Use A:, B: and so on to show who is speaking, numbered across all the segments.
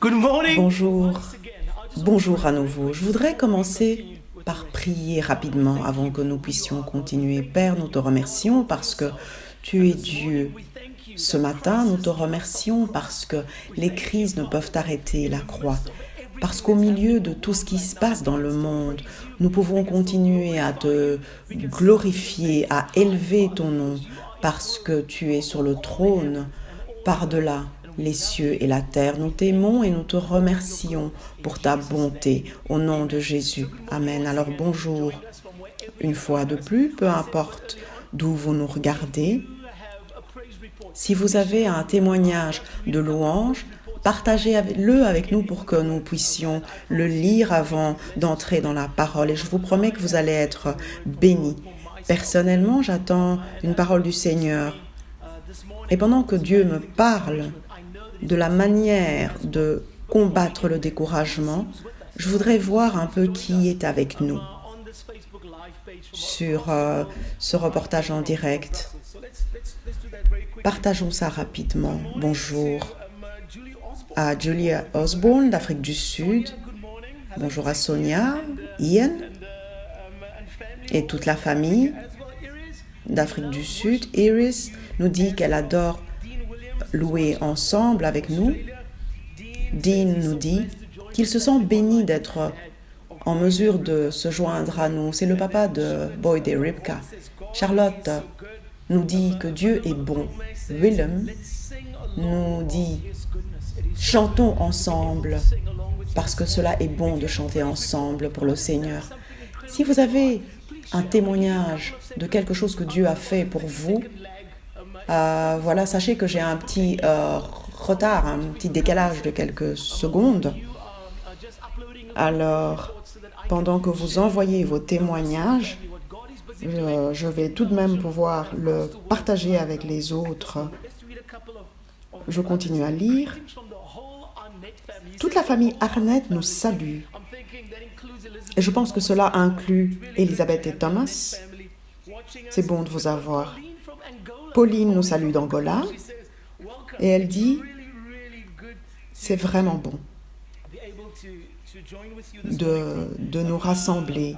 A: Good morning.
B: Bonjour, bonjour à nouveau. Je voudrais commencer par prier rapidement avant que nous puissions continuer. Père, nous te remercions parce que tu es Dieu. Ce matin, nous te remercions parce que les crises ne peuvent arrêter la croix. Parce qu'au milieu de tout ce qui se passe dans le monde, nous pouvons continuer à te glorifier, à élever ton nom, parce que tu es sur le trône par-delà les cieux et la terre. Nous t'aimons et nous te remercions pour ta bonté. Au nom de Jésus. Amen. Alors bonjour. Une fois de plus, peu importe d'où vous nous regardez, si vous avez un témoignage de louange, partagez-le avec nous pour que nous puissions le lire avant d'entrer dans la parole. Et je vous promets que vous allez être bénis. Personnellement, j'attends une parole du Seigneur. Et pendant que Dieu me parle de la manière de combattre le découragement, je voudrais voir un peu qui est avec nous sur ce reportage en direct. Partageons ça rapidement. Bonjour à Julia Osborne d'Afrique du Sud. Bonjour à Sonia, Ian et toute la famille d'Afrique du Sud. Iris nous dit qu'elle adore louer ensemble avec nous. Dean nous dit qu'il se sent béni d'être en mesure de se joindre à nous. C'est le papa de Boyd et Ribka. Charlotte nous dit que Dieu est bon. Willem nous dit chantons ensemble parce que cela est bon de chanter ensemble pour le Seigneur. Si vous avez un témoignage de quelque chose que Dieu a fait pour vous, voilà, sachez que j'ai un petit retard, un petit décalage de quelques secondes. Alors, pendant que vous envoyez vos témoignages, je vais tout de même pouvoir le partager avec les autres. Je continue à lire. Toute la famille Arnett nous salue. Et je pense que cela inclut Elisabeth et Thomas. C'est bon de vous avoir. Pauline nous salue d'Angola. Et elle dit, c'est vraiment bon de nous rassembler.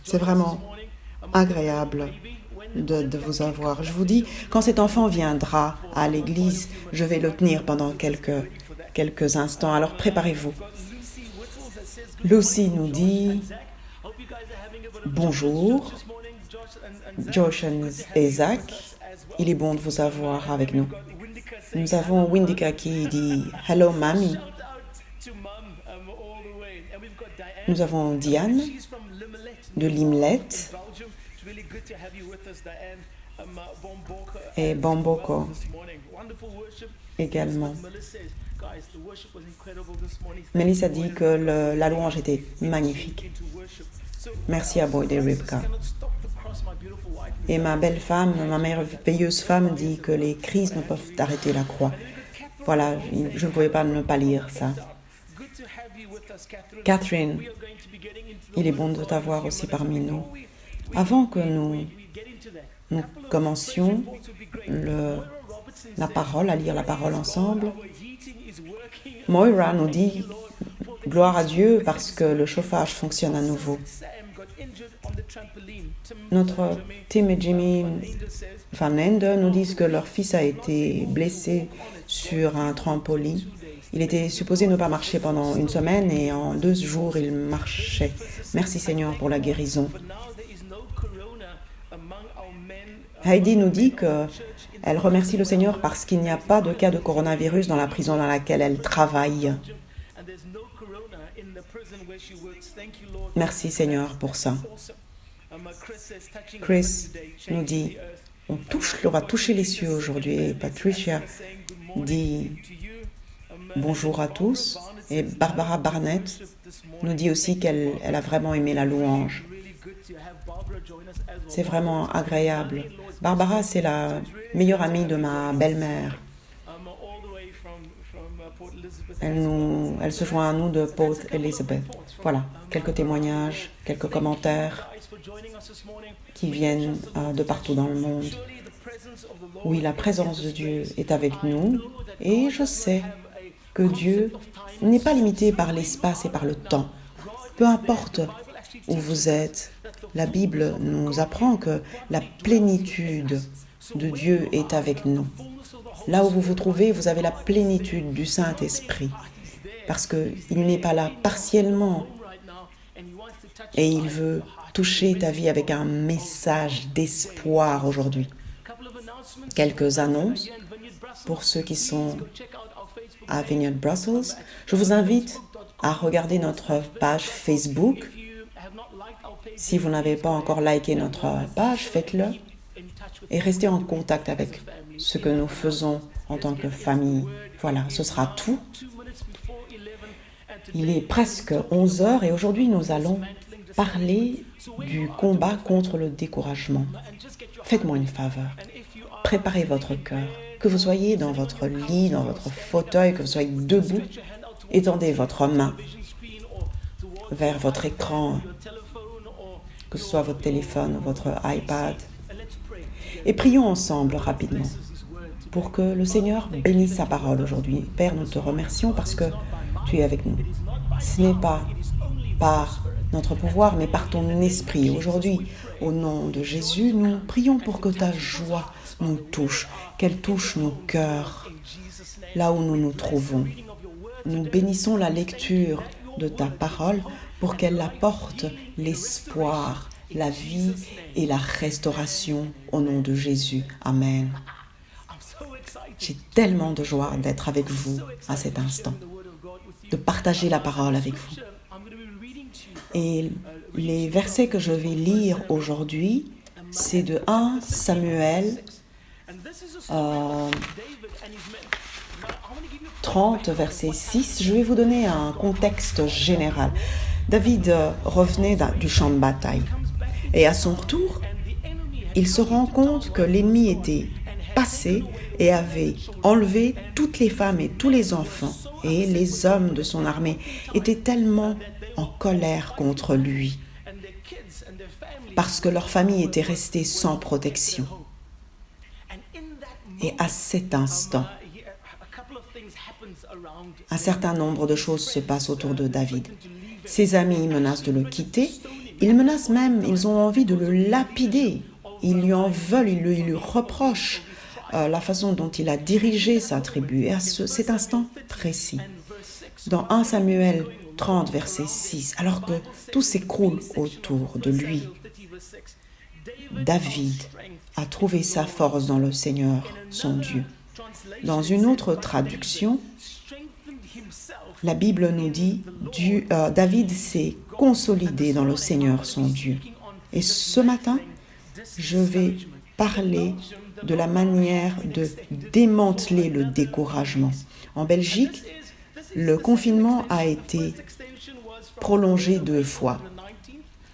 B: C'est vraiment agréable de vous avoir. Je vous dis, quand cet enfant viendra à l'église, je vais le tenir pendant quelques instants. Alors préparez-vous. Lucy nous dit bonjour, Josh et Zach. Il est bon de vous avoir avec nous. Nous avons Windika qui dit hello mamie. Nous avons Diane de Limlet et Bamboko également. Melissa dit que la louange était magnifique. Merci à Boyd et Ribka. Et ma belle femme, ma merveilleuse femme dit que les crises ne peuvent arrêter la croix. Voilà, je ne pouvais pas ne pas lire ça. Catherine, il est bon de t'avoir aussi parmi nous. Avant que nous commencions la parole, à lire la parole ensemble, Moira nous dit gloire à Dieu parce que le chauffage fonctionne à nouveau. Notre Tim et Jimmy Van Ende nous disent que leur fils a été blessé sur un trampoline. Il était supposé ne pas marcher pendant une semaine et en 2 jours, il marchait. Merci Seigneur pour la guérison. Heidi nous dit qu'elle remercie le Seigneur parce qu'il n'y a pas de cas de coronavirus dans la prison dans laquelle elle travaille. Merci Seigneur pour ça. Chris nous dit on va toucher les cieux aujourd'hui. Et Patricia dit bonjour à tous. Et Barbara Barnett nous dit aussi qu'elle a vraiment aimé la louange. C'est vraiment agréable. Barbara, c'est la meilleure amie de ma belle-mère. Elle se joint à nous de Port Elizabeth. Voilà, quelques témoignages, quelques commentaires qui viennent de partout dans le monde. Oui, la présence de Dieu est avec nous et je sais que Dieu n'est pas limité par l'espace et par le temps. Peu importe où vous êtes, la Bible nous apprend que la plénitude de Dieu est avec nous. Là où vous vous trouvez, vous avez la plénitude du Saint-Esprit parce qu'il n'est pas là partiellement et il veut toucher ta vie avec un message d'espoir aujourd'hui. Quelques annonces pour ceux qui sont à Vineyard Brussels. Je vous invite à regarder notre page Facebook. Si vous n'avez pas encore liké notre page, faites-le et restez en contact avec ce que nous faisons en tant que famille. Voilà, ce sera tout. Il est presque 11 heures et aujourd'hui nous allons parler du combat contre le découragement. Faites-moi une faveur. Préparez votre cœur. Que vous soyez dans votre lit, dans votre fauteuil, que vous soyez debout, étendez votre main vers votre écran, que ce soit votre téléphone, votre iPad. Et prions ensemble rapidement pour que le Seigneur bénisse sa parole aujourd'hui. Père, nous te remercions parce que tu es avec nous. Ce n'est pas par notre pouvoir, mais par ton esprit. Aujourd'hui, au nom de Jésus, nous prions pour que ta joie nous touche, qu'elle touche nos cœurs, là où nous nous trouvons. Nous bénissons la lecture de ta parole pour qu'elle apporte l'espoir, la vie et la restauration au nom de Jésus. Amen. J'ai tellement de joie d'être avec vous à cet instant, de partager la parole avec vous. Et les versets que je vais lire aujourd'hui, c'est de 1 Samuel 30, verset 6. Je vais vous donner un contexte général. David revenait du champ de bataille et à son retour, il se rend compte que l'ennemi était passé et avait enlevé toutes les femmes et tous les enfants, et les hommes de son armée étaient tellement en colère contre lui parce que leur famille était restée sans protection. Et à cet instant, un certain nombre de choses se passent autour de David. Ses amis menacent de le quitter, ils menacent même, ils ont envie de le lapider. Ils lui en veulent, ils lui reprochent la façon dont il a dirigé sa tribu. Et à cet instant précis, dans 1 Samuel 30, verset 6, alors que tout s'écroule autour de lui, David a trouvé sa force dans le Seigneur, son Dieu. Dans une autre traduction, la Bible nous dit David s'est consolidé dans le Seigneur, son Dieu. Et ce matin, je vais parler de la manière de démanteler le découragement. En Belgique, le confinement a été prolongé 2 fois.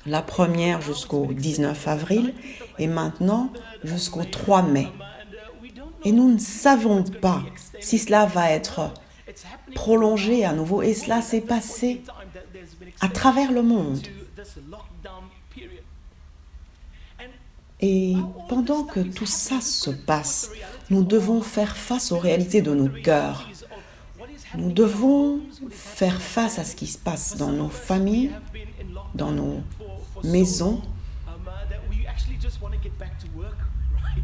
B: La première jusqu'au 19 avril et maintenant jusqu'au 3 mai. Et nous ne savons pas si cela va être prolongé à nouveau. Et cela s'est passé à travers le monde. Et pendant que tout ça se passe, nous devons faire face aux réalités de nos cœurs. Nous devons faire face à ce qui se passe dans nos familles, dans nos maisons.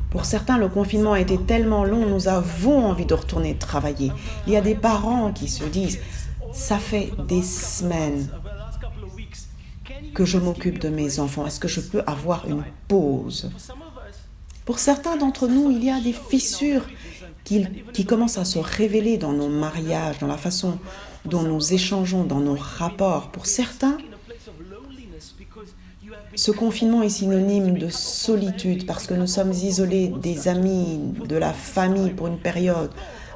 B: Pour certains, le confinement a été tellement long, nous avons envie de retourner travailler. Il y a des parents qui se disent « ça fait des semaines que je m'occupe de mes enfants. Est-ce que je peux avoir une pause ?» Pour certains d'entre nous, il y a des fissures qui commencent à se révéler dans nos mariages, dans la façon dont nous échangeons, dans nos rapports. Pour certains, ce confinement est synonyme de solitude parce que nous sommes isolés des amis, de la famille pour une période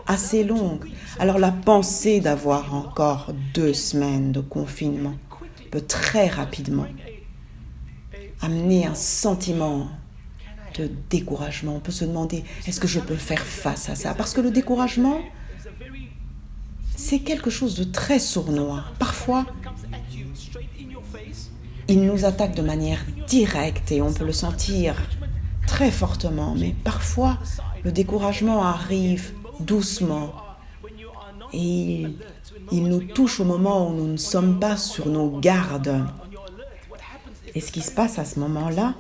B: assez longue. Alors la pensée d'avoir encore 2 semaines de confinement peut très rapidement amener un sentiment de découragement. On peut se demander, est-ce que je peux faire face à ça? Parce que le découragement, c'est quelque chose de très sournois. Parfois, il nous attaque de manière directe et on peut le sentir très fortement, mais parfois le découragement arrive doucement et il nous touche au moment où nous ne sommes pas sur nos gardes. Et ce qui se passe à ce moment-là,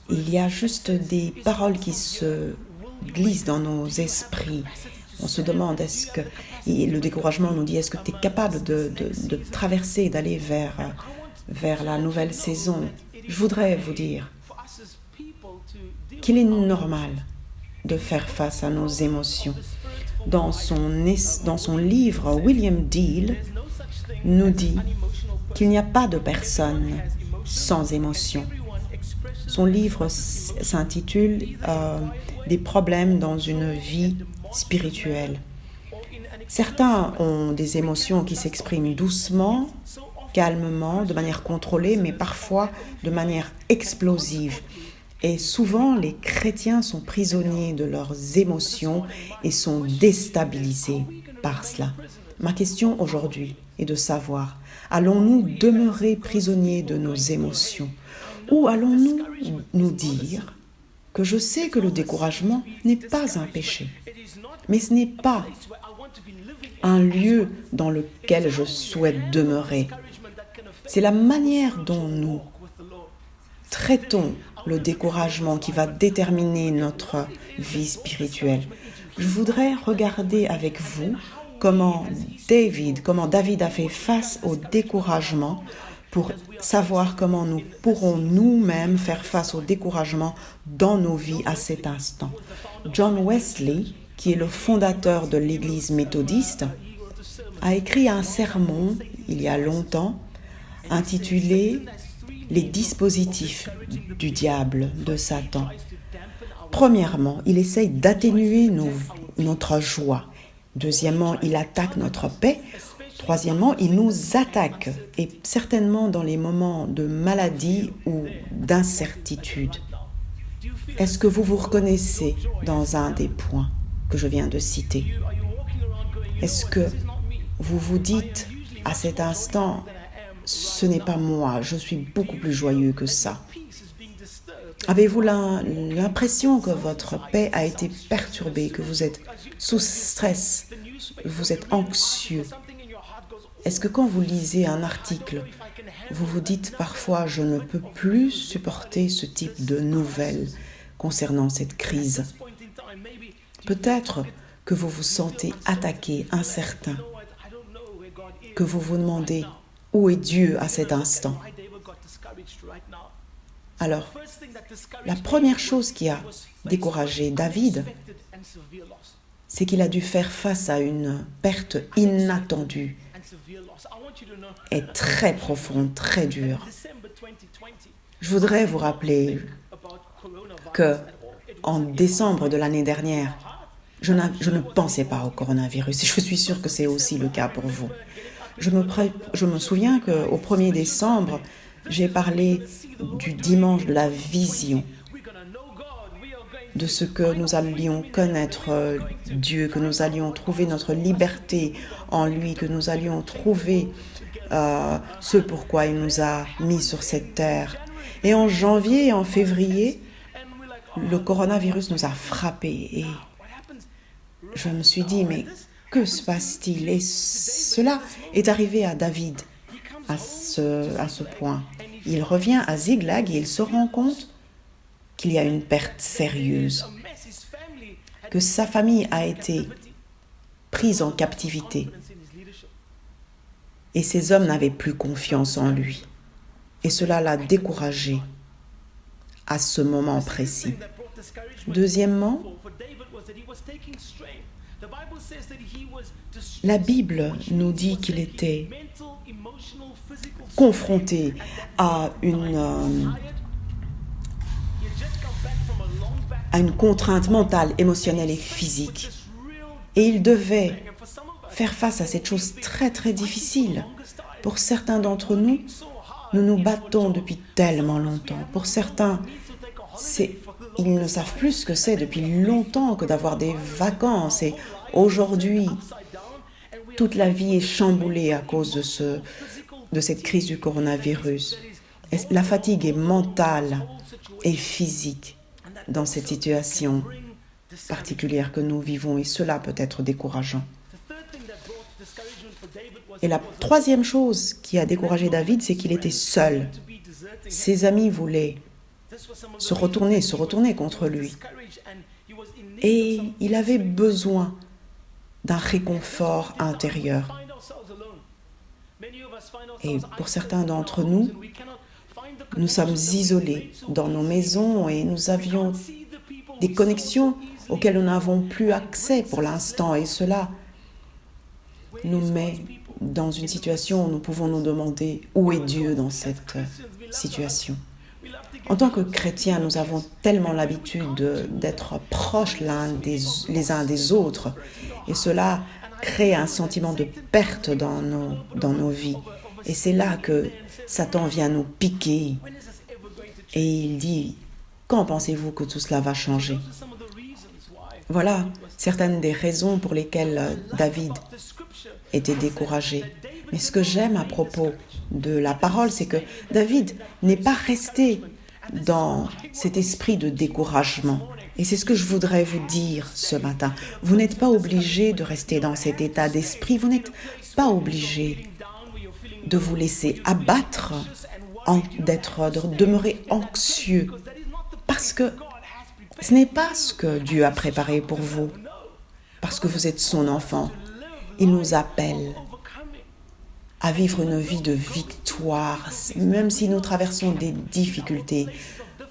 B: il y a juste des paroles qui se glissent dans nos esprits. On se demande, et le découragement nous dit, est-ce que tu es capable de traverser, d'aller vers la nouvelle saison? Je voudrais vous dire qu'il est normal de faire face à nos émotions. Dans son livre, William Deal nous dit qu'il n'y a pas de personne sans émotion. Son livre s'intitule Des problèmes dans une vie spirituelle. Certains ont des émotions qui s'expriment doucement, calmement, de manière contrôlée, mais parfois de manière explosive. Et souvent, les chrétiens sont prisonniers de leurs émotions et sont déstabilisés par cela. Ma question aujourd'hui est de savoir, allons-nous demeurer prisonniers de nos émotions ou allons-nous nous dire que je sais que le découragement n'est pas un péché, mais ce n'est pas un lieu dans lequel je souhaite demeurer. C'est la manière dont nous traitons le découragement qui va déterminer notre vie spirituelle. Je voudrais regarder avec vous comment David a fait face au découragement pour savoir comment nous pourrons nous-mêmes faire face au découragement dans nos vies à cet instant. John Wesley, qui est le fondateur de l'Église méthodiste, a écrit un sermon il y a longtemps intitulé « Les dispositifs du diable, de Satan ». Premièrement, il essaye d'atténuer notre joie. Deuxièmement, il attaque notre paix. Troisièmement, il nous attaque, et certainement dans les moments de maladie ou d'incertitude. Est-ce que vous vous reconnaissez dans un des points que je viens de citer? Est-ce que vous vous dites à cet instant, ce n'est pas moi, je suis beaucoup plus joyeux que ça? Avez-vous l'impression que votre paix a été perturbée, que vous êtes sous stress, vous êtes anxieux? Est-ce que quand vous lisez un article, vous vous dites parfois « je ne peux plus supporter ce type de nouvelles concernant cette crise ». Peut-être que vous vous sentez attaqué, incertain, que vous vous demandez « où est Dieu à cet instant ?» Alors, la première chose qui a découragé David, c'est qu'il a dû faire face à une perte inattendue et très profonde, très dure. Je voudrais vous rappeler que en décembre de l'année dernière, je ne pensais pas au coronavirus et je suis sûre que c'est aussi le cas pour vous. Je me souviens qu'au 1er décembre, j'ai parlé du dimanche de la vision, de ce que nous allions connaître Dieu, que nous allions trouver notre liberté en lui, que nous allions trouver ce pourquoi il nous a mis sur cette terre. Et en janvier et en février, le coronavirus nous a frappés et je me suis dit, mais que se passe-t-il? Et cela est arrivé à David à ce point. Il revient à Ziklag et il se rend compte qu'il y a une perte sérieuse, que sa famille a été prise en captivité et ses hommes n'avaient plus confiance en lui. Et cela l'a découragé à ce moment précis. Deuxièmement, la Bible nous dit qu'il était confronté à une contrainte mentale, émotionnelle et physique. Et il devait faire face à cette chose très très difficile. Pour certains d'entre nous, nous nous battons depuis tellement longtemps. Pour certains, ils ne savent plus ce que c'est depuis longtemps que d'avoir des vacances. Et aujourd'hui, toute la vie est chamboulée à cause de cette crise du coronavirus. La fatigue est mentale et physique. dans cette situation particulière que nous vivons et cela peut être décourageant. Et la troisième chose qui a découragé David, c'est qu'il était seul. Ses amis voulaient se retourner contre lui. Et il avait besoin d'un réconfort intérieur. Et pour certains d'entre nous, nous sommes isolés dans nos maisons et nous avions des connexions auxquelles nous n'avons plus accès pour l'instant. Et cela nous met dans une situation où nous pouvons nous demander où est Dieu dans cette situation. En tant que chrétiens, nous avons tellement l'habitude d'être proches les uns des autres et cela crée un sentiment de perte dans nos vies. Et c'est là que Satan vient nous piquer et il dit « Quand pensez-vous que tout cela va changer ?» Voilà certaines des raisons pour lesquelles David était découragé. Mais ce que j'aime à propos de la parole, c'est que David n'est pas resté dans cet esprit de découragement. Et c'est ce que je voudrais vous dire ce matin. Vous n'êtes pas obligé de rester dans cet état d'esprit. Vous n'êtes pas obligé de vous laisser abattre, de demeurer anxieux. Parce que ce n'est pas ce que Dieu a préparé pour vous. Parce que vous êtes son enfant. Il nous appelle à vivre une vie de victoire. Même si nous traversons des difficultés,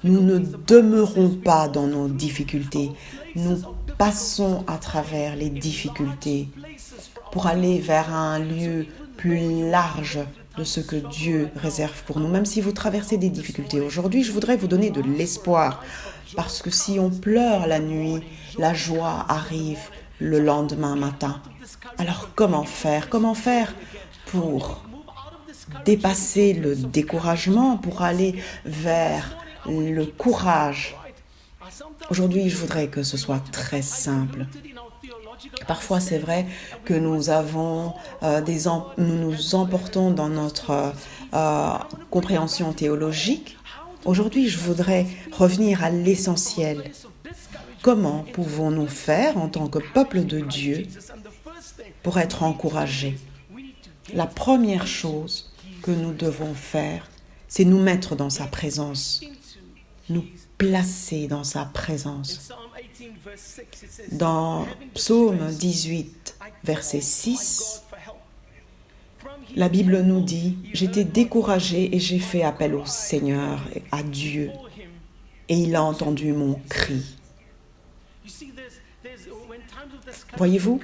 B: nous ne demeurons pas dans nos difficultés. Nous passons à travers les difficultés pour aller vers un lieu plus large de ce que Dieu réserve pour nous. Même si vous traversez des difficultés aujourd'hui, je voudrais vous donner de l'espoir. Parce que si on pleure la nuit, la joie arrive le lendemain matin. Alors comment faire? Comment faire pour dépasser le découragement, pour aller vers le courage? Aujourd'hui, je voudrais que ce soit très simple. Parfois, c'est vrai que nous avons nous nous emportons dans notre compréhension théologique. Aujourd'hui, je voudrais revenir à l'essentiel. Comment pouvons-nous faire en tant que peuple de Dieu pour être encouragés? La première chose que nous devons faire, c'est nous mettre dans sa présence, nous placer dans sa présence. Dans Psaume 18, verset 6, la Bible nous dit « J'étais découragé et j'ai fait appel au Seigneur, à Dieu, et il a entendu mon cri. » Voyez-vous,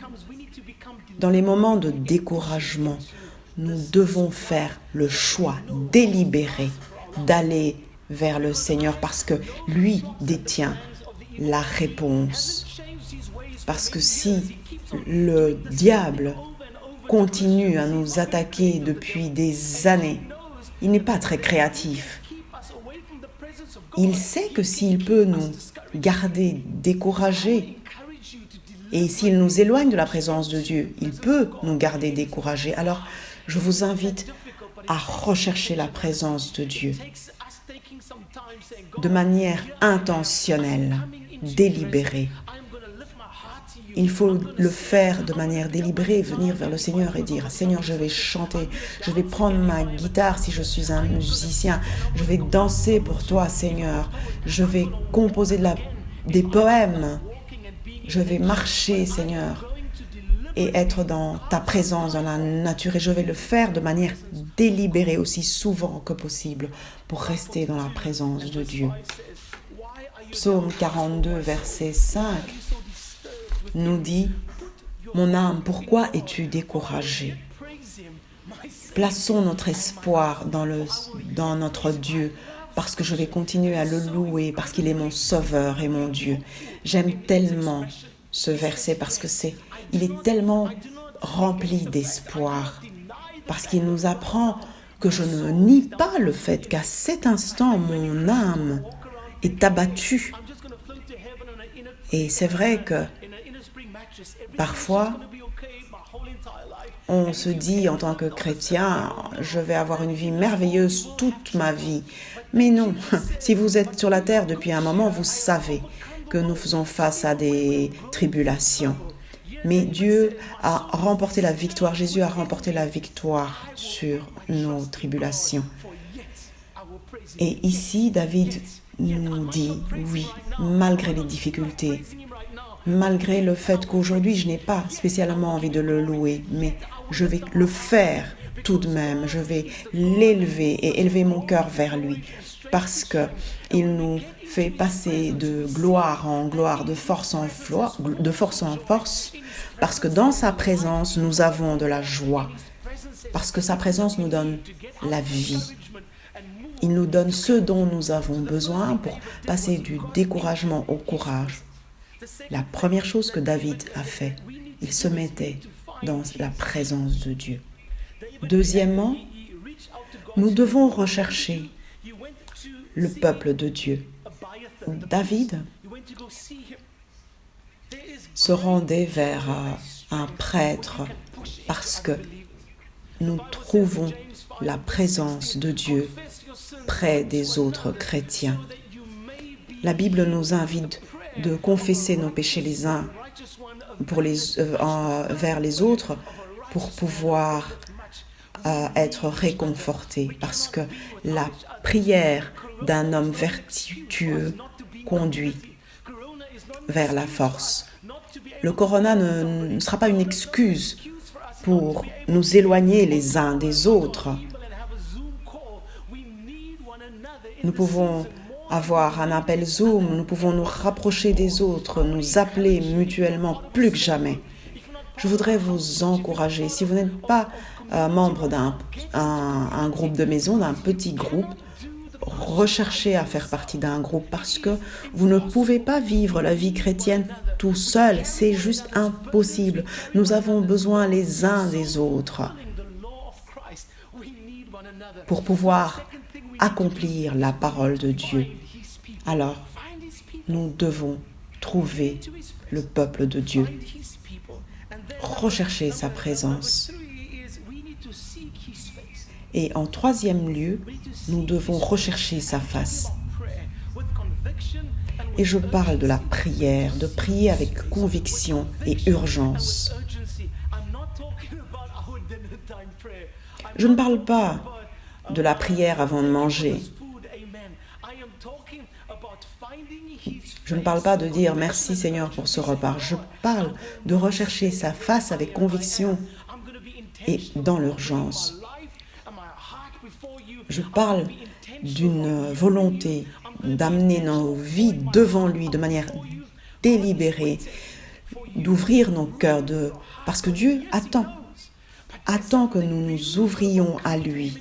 B: dans les moments de découragement, nous devons faire le choix délibéré d'aller vers le Seigneur parce que lui détient la réponse. Parce que si le diable continue à nous attaquer depuis des années, il n'est pas très créatif. Il sait que s'il peut nous garder découragés et s'il nous éloigne de la présence de Dieu, il peut nous garder découragés. Alors, je vous invite à rechercher la présence de Dieu de manière intentionnelle, délibérée. Il faut le faire de manière délibérée, venir vers le Seigneur et dire « Seigneur, je vais chanter, je vais prendre ma guitare si je suis un musicien, je vais danser pour toi, Seigneur, je vais composer des poèmes, je vais marcher, Seigneur, et être dans ta présence, dans la nature, et je vais le faire de manière délibérée aussi souvent que possible pour rester dans la présence de Dieu. » Psaume 42, verset 5 nous dit « Mon âme, pourquoi es-tu découragée? Plaçons notre espoir dans notre Dieu, parce que je vais continuer à le louer, parce qu'il est mon sauveur et mon Dieu. » J'aime tellement ce verset parce que il est tellement rempli d'espoir, parce qu'il nous apprend que je ne nie pas le fait qu'à cet instant, mon âme est abattue. Et c'est vrai que parfois, on se dit en tant que chrétien, je vais avoir une vie merveilleuse toute ma vie. Mais non, si vous êtes sur la terre depuis un moment, vous savez que nous faisons face à des tribulations. Mais Dieu a remporté la victoire, Jésus a remporté la victoire sur nos tribulations. Et ici, David nous dit, oui, malgré les difficultés, malgré le fait qu'aujourd'hui, je n'ai pas spécialement envie de le louer, mais je vais le faire tout de même, je vais l'élever et élever mon cœur vers lui, parce qu'il nous fait passer de gloire en gloire, de force en force, parce que dans sa présence, nous avons de la joie, parce que sa présence nous donne la vie. Il nous donne ce dont nous avons besoin pour passer du découragement au courage. La première chose que David a fait, il se mettait dans la présence de Dieu. Deuxièmement, nous devons rechercher le peuple de Dieu. David se rendait vers un prêtre parce que nous trouvons la présence de Dieu près des autres chrétiens. La Bible nous invite de confesser nos péchés les uns vers les autres pour pouvoir être réconfortés, parce que la prière d'un homme vertueux conduit vers la force. Le corona ne sera pas une excuse pour nous éloigner les uns des autres. Nous pouvons avoir un appel Zoom, nous pouvons nous rapprocher des autres, nous appeler mutuellement plus que jamais. Je voudrais vous encourager, si vous n'êtes pas membre d'un groupe de maison, d'un petit groupe, recherchez à faire partie d'un groupe, parce que vous ne pouvez pas vivre la vie chrétienne tout seul, c'est juste impossible. Nous avons besoin les uns des autres pour pouvoir accomplir la parole de Dieu. Alors, nous devons trouver le peuple de Dieu, rechercher sa présence. Et en troisième lieu, nous devons rechercher sa face. Et je parle de la prière, de prier avec conviction et urgence. Je ne parle pas de la prière avant de manger. Je ne parle pas de dire merci Seigneur pour ce repas. Je parle de rechercher sa face avec conviction et dans l'urgence. Je parle d'une volonté d'amener nos vies devant lui de manière délibérée, d'ouvrir nos cœurs, parce que Dieu attend que nous nous ouvrions à lui.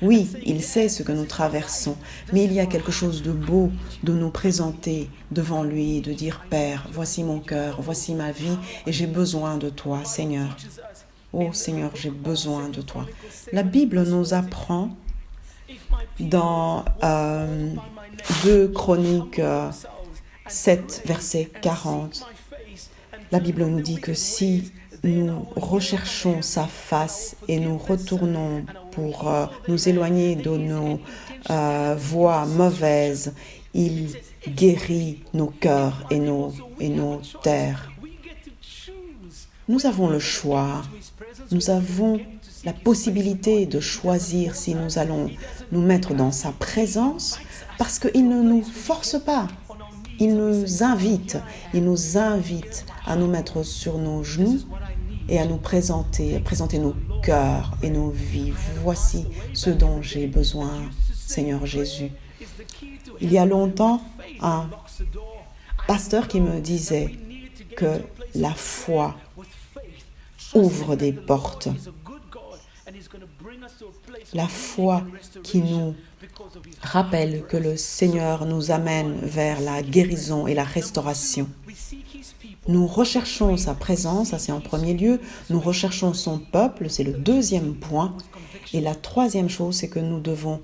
B: Oui, il sait ce que nous traversons, mais il y a quelque chose de beau de nous présenter devant lui et de dire « Père, voici mon cœur, voici ma vie et j'ai besoin de toi, Seigneur. Oh Seigneur, j'ai besoin de toi. » La Bible nous apprend dans 2 Chroniques 7, verset 40. La Bible nous dit que si nous recherchons sa face et nous retournons pour nous éloigner de nos voies mauvaises, il guérit nos cœurs et nos terres. Nous avons le choix, nous avons la possibilité de choisir si nous allons nous mettre dans sa présence, parce qu'il ne nous force pas, il nous invite à nous mettre sur nos genoux et à nous présenter nos cœurs et nos vies. Voici ce dont j'ai besoin, Seigneur Jésus. Il y a longtemps, un pasteur qui me disait que la foi ouvre des portes. La foi qui nous rappelle que le Seigneur nous amène vers la guérison et la restauration. Nous recherchons sa présence, ça c'est en premier lieu. Nous recherchons son peuple, c'est le deuxième point. Et la troisième chose, c'est que nous devons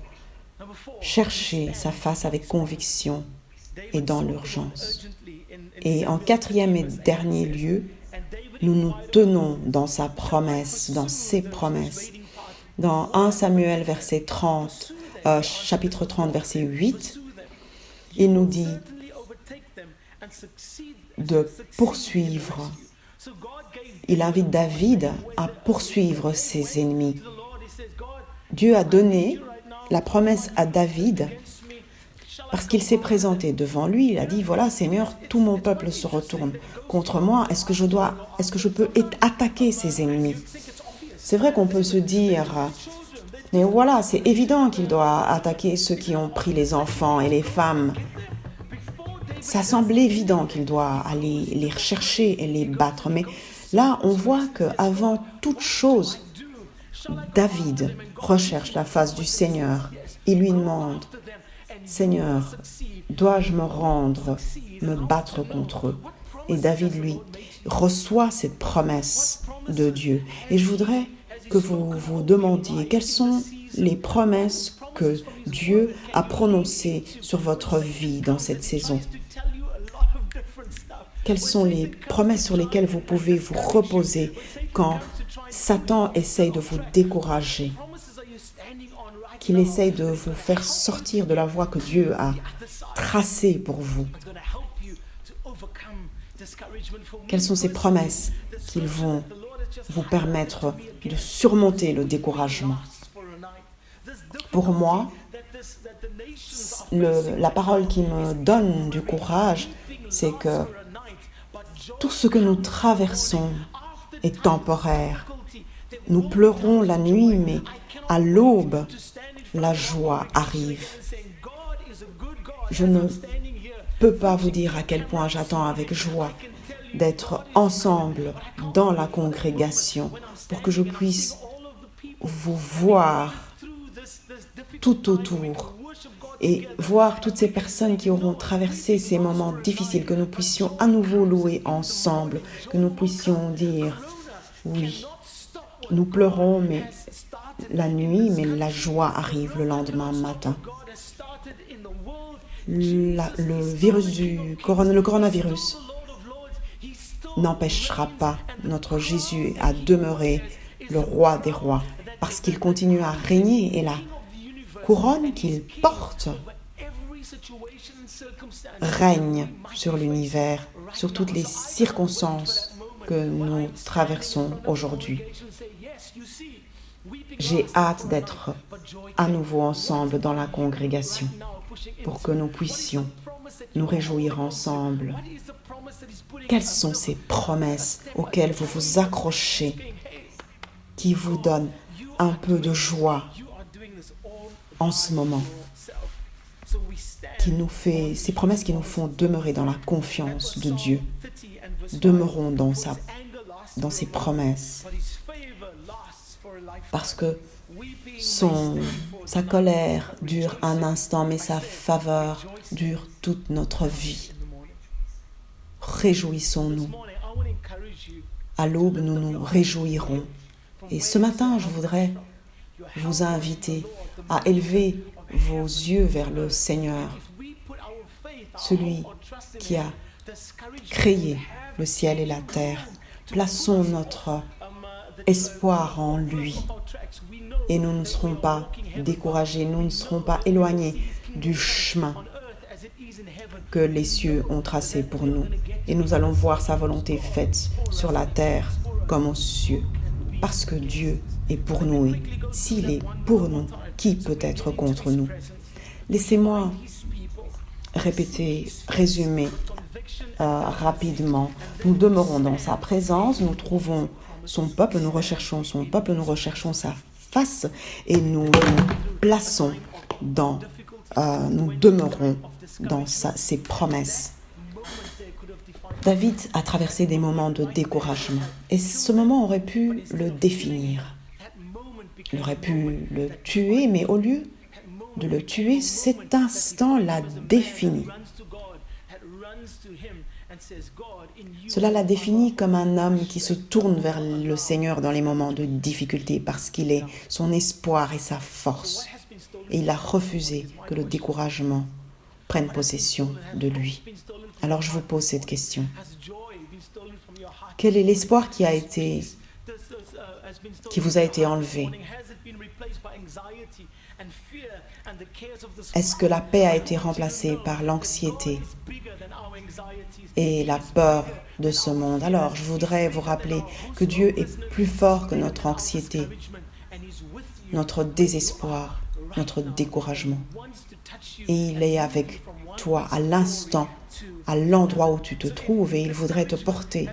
B: chercher sa face avec conviction et dans l'urgence. Et en quatrième et dernier lieu, nous nous tenons dans sa promesse, dans ses promesses. Dans 1 Samuel, verset 30, chapitre 30, verset 8, il nous dit de poursuivre. Il invite David à poursuivre ses ennemis. Dieu a donné la promesse à David parce qu'il s'est présenté devant lui. Il a dit, voilà Seigneur, tout mon peuple se retourne contre moi. Est-ce que je peux attaquer ses ennemis? C'est vrai qu'on peut se dire, mais voilà, c'est évident qu'il doit attaquer ceux qui ont pris les enfants et les femmes. Ça semble évident qu'il doit aller les rechercher et les battre. Mais là, on voit qu'avant toute chose, David recherche la face du Seigneur. Il lui demande, Seigneur, dois-je me rendre, me battre contre eux? Et David, lui, reçoit cette promesse de Dieu. Et je voudrais que vous vous demandiez quelles sont les promesses que Dieu a prononcées sur votre vie dans cette saison. Quelles sont les promesses sur lesquelles vous pouvez vous reposer quand Satan essaye de vous décourager, qu'il essaye de vous faire sortir de la voie que Dieu a tracée pour vous? Quelles sont ces promesses qui vont vous permettre de surmonter le découragement? Pour moi, la parole qui me donne du courage, c'est que tout ce que nous traversons est temporaire. Nous pleurons la nuit, mais à l'aube, la joie arrive. Je ne peux pas vous dire à quel point j'attends avec joie d'être ensemble dans la congrégation pour que je puisse vous voir tout autour et voir toutes ces personnes qui auront traversé ces moments difficiles, que nous puissions à nouveau louer ensemble, que nous puissions dire, oui, nous pleurons la nuit, mais la joie arrive le lendemain matin. Le coronavirus n'empêchera pas notre Jésus à demeurer le roi des rois, parce qu'il continue à régner et la couronne qu'il porte règne sur l'univers, sur toutes les circonstances que nous traversons aujourd'hui. J'ai hâte d'être à nouveau ensemble dans la congrégation pour que nous puissions nous réjouir ensemble. Quelles sont ces promesses auxquelles vous vous accrochez qui vous donnent un peu de joie en ce moment, ces promesses qui nous font demeurer dans la confiance de Dieu? Demeurons dans ses promesses, parce que sa colère dure un instant, mais sa faveur dure toute notre vie. Réjouissons-nous. À l'aube, nous nous réjouirons. Et ce matin, je voudrais vous inviter à élever vos yeux vers le Seigneur, celui qui a créé le ciel et la terre. Plaçons notre espoir en lui et nous ne serons pas découragés, nous ne serons pas éloignés du chemin que les cieux ont tracé pour nous. Et nous allons voir sa volonté faite sur la terre comme aux cieux, parce que Dieu est pour nous. Et s'il est pour nous, qui peut être contre nous? Laissez-moi résumer rapidement. Nous demeurons dans sa présence, nous trouvons son peuple, nous recherchons son peuple, nous recherchons sa face et nous nous plaçons nous demeurons dans ses promesses. David a traversé des moments de découragement et ce moment aurait pu le définir. Il aurait pu le tuer, mais au lieu de le tuer, cet instant l'a défini. Cela l'a défini comme un homme qui se tourne vers le Seigneur dans les moments de difficulté parce qu'il est son espoir et sa force. Et il a refusé que le découragement prenne possession de lui. Alors je vous pose cette question. Quel est l'espoir qui vous a été enlevé? Est-ce que la paix a été remplacée par l'anxiété et la peur de ce monde? Alors, je voudrais vous rappeler que Dieu est plus fort que notre anxiété, notre désespoir, notre découragement. Et il est avec toi à l'instant, à l'endroit où tu te trouves, et il voudrait te porter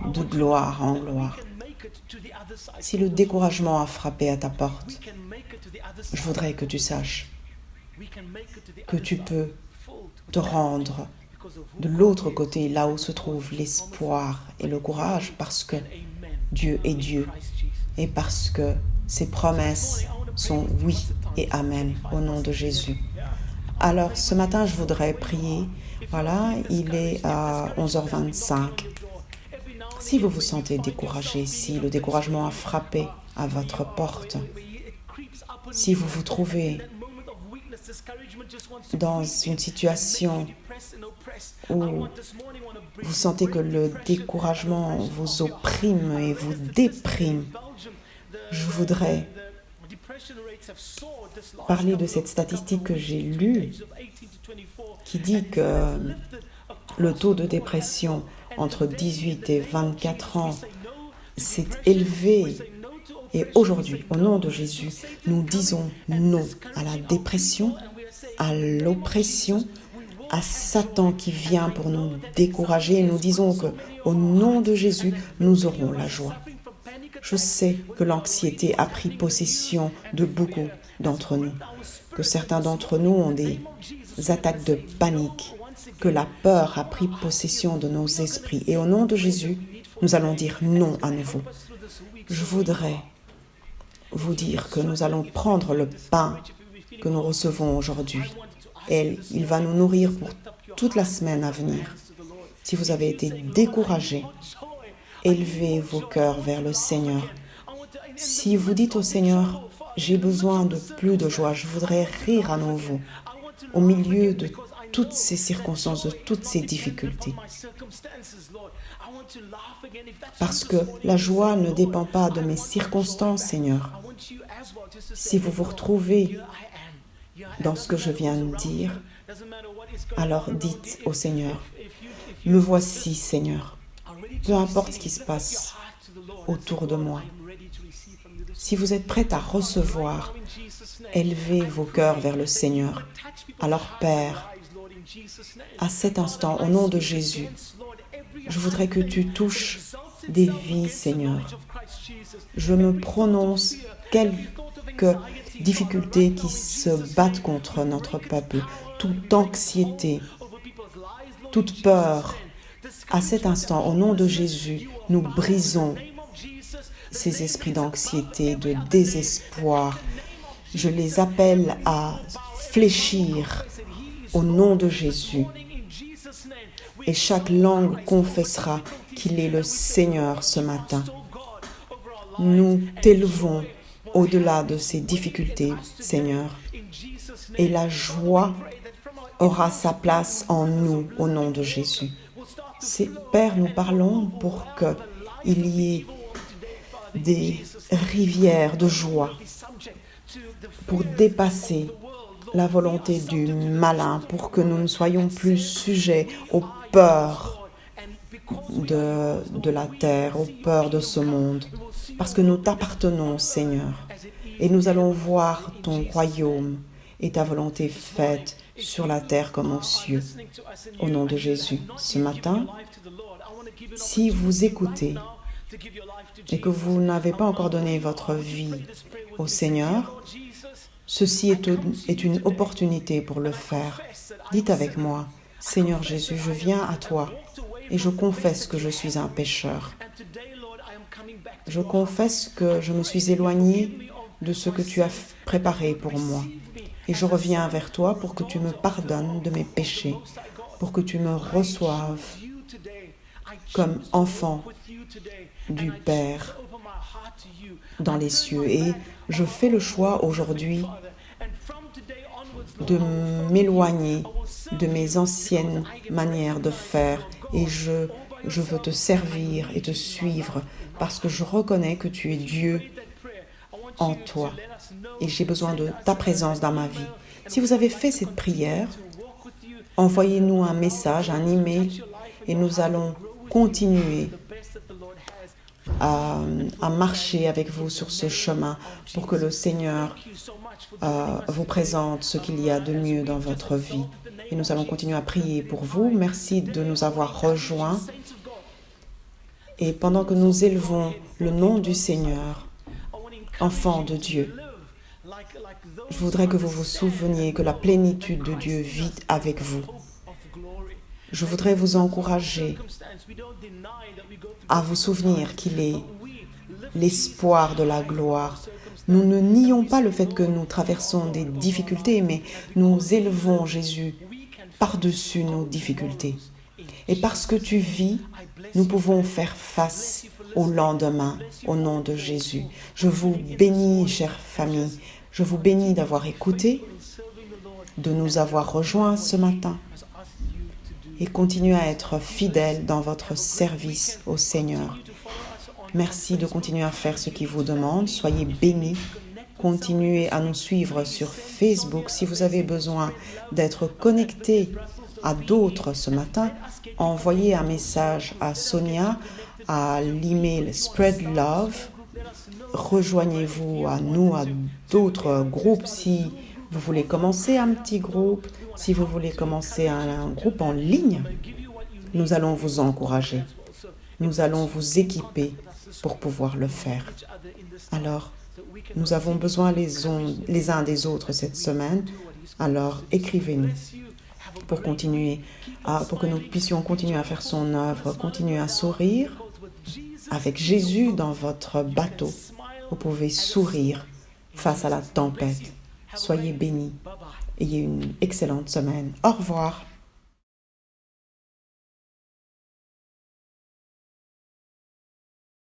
B: de gloire en gloire. Si le découragement a frappé à ta porte, je voudrais que tu saches que tu peux te rendre de l'autre côté, là où se trouve l'espoir et le courage, parce que Dieu est Dieu et parce que ses promesses sont oui et amen au nom de Jésus. Alors, ce matin, je voudrais prier. Voilà, il est à 11h25. Si vous vous sentez découragé, si le découragement a frappé à votre porte, si vous vous trouvez dans une situation où vous sentez que le découragement vous opprime et vous déprime, je voudrais parler de cette statistique que j'ai lue qui dit que le taux de dépression entre 18 et 24 ans s'est élevé. Et aujourd'hui, au nom de Jésus, nous disons non à la dépression, à l'oppression, à Satan qui vient pour nous décourager. Et nous disons que, au nom de Jésus, nous aurons la joie. Je sais que l'anxiété a pris possession de beaucoup d'entre nous, que certains d'entre nous ont des attaques de panique, que la peur a pris possession de nos esprits. Et au nom de Jésus, nous allons dire non à nouveau. Je voudrais vous dire que nous allons prendre le pain que nous recevons aujourd'hui et il va nous nourrir pour toute la semaine à venir. Si vous avez été découragé, élevez vos cœurs vers le Seigneur. Si vous dites au Seigneur, j'ai besoin de plus de joie, je voudrais rire à nouveau au milieu de toutes ces circonstances, de toutes ces difficultés. Parce que la joie ne dépend pas de mes circonstances, Seigneur. Si vous vous retrouvez dans ce que je viens de dire, alors dites au Seigneur, me voici, Seigneur. Peu importe ce qui se passe autour de moi. Si vous êtes prêts à recevoir, élevez vos cœurs vers le Seigneur. Alors, Père, à cet instant, au nom de Jésus, je voudrais que tu touches des vies, Seigneur. Je me prononce quelques difficultés qui se battent contre notre peuple, toute anxiété, toute peur. À cet instant, au nom de Jésus, nous brisons ces esprits d'anxiété, de désespoir. Je les appelle à fléchir au nom de Jésus. Et chaque langue confessera qu'il est le Seigneur ce matin. Nous t'élevons au-delà de ces difficultés, Seigneur. Et la joie aura sa place en nous au nom de Jésus. Père, nous parlons pour qu'il y ait des rivières de joie pour dépasser la volonté du malin, pour que nous ne soyons plus sujets aux peurs de la terre, aux peurs de ce monde, parce que nous t'appartenons, Seigneur, et nous allons voir ton royaume et ta volonté faite sur la terre comme aux cieux. Au nom de Jésus, ce matin, si vous écoutez et que vous n'avez pas encore donné votre vie au Seigneur, ceci est une opportunité pour le faire. Dites avec moi, Seigneur Jésus, je viens à toi et je confesse que je suis un pécheur. Je confesse que je me suis éloigné de ce que tu as préparé pour moi. Et je reviens vers toi pour que tu me pardonnes de mes péchés, pour que tu me reçoives comme enfant du Père dans les cieux. Et je fais le choix aujourd'hui de m'éloigner de mes anciennes manières de faire et je veux te servir et te suivre parce que je reconnais que tu es Dieu en toi. et j'ai besoin de ta présence dans ma vie. Si vous avez fait cette prière, envoyez-nous un message, un email, et nous allons continuer à marcher avec vous sur ce chemin pour que le Seigneur vous présente ce qu'il y a de mieux dans votre vie. Et nous allons continuer à prier pour vous. Merci de nous avoir rejoints. Et pendant que nous élevons le nom du Seigneur, enfants de Dieu, je voudrais que vous vous souveniez que la plénitude de Dieu vit avec vous. Je voudrais vous encourager à vous souvenir qu'il est l'espoir de la gloire. Nous ne nions pas le fait que nous traversons des difficultés, mais nous élevons Jésus par-dessus nos difficultés. Et parce que tu vis, nous pouvons faire face au lendemain, au nom de Jésus. Je vous bénis, chère famille. Je vous bénis d'avoir écouté, de nous avoir rejoints ce matin et continuez à être fidèles dans votre service au Seigneur. Merci de continuer à faire ce qu'il vous demande. Soyez bénis. Continuez à nous suivre sur Facebook. Si vous avez besoin d'être connecté à d'autres ce matin, envoyez un message à Sonia à l'email Spread Love. Rejoignez-vous à nous, à d'autres groupes si vous voulez commencer un petit groupe, si vous voulez commencer un groupe en ligne. Nous allons vous encourager. Nous allons vous équiper pour pouvoir le faire. Alors, nous avons besoin les uns des autres cette semaine. Alors, écrivez-nous pour que nous puissions continuer à faire son œuvre, continuer à sourire. Avec Jésus dans votre bateau, vous pouvez sourire face à la tempête. Soyez bénis. Ayez une excellente semaine. Au revoir.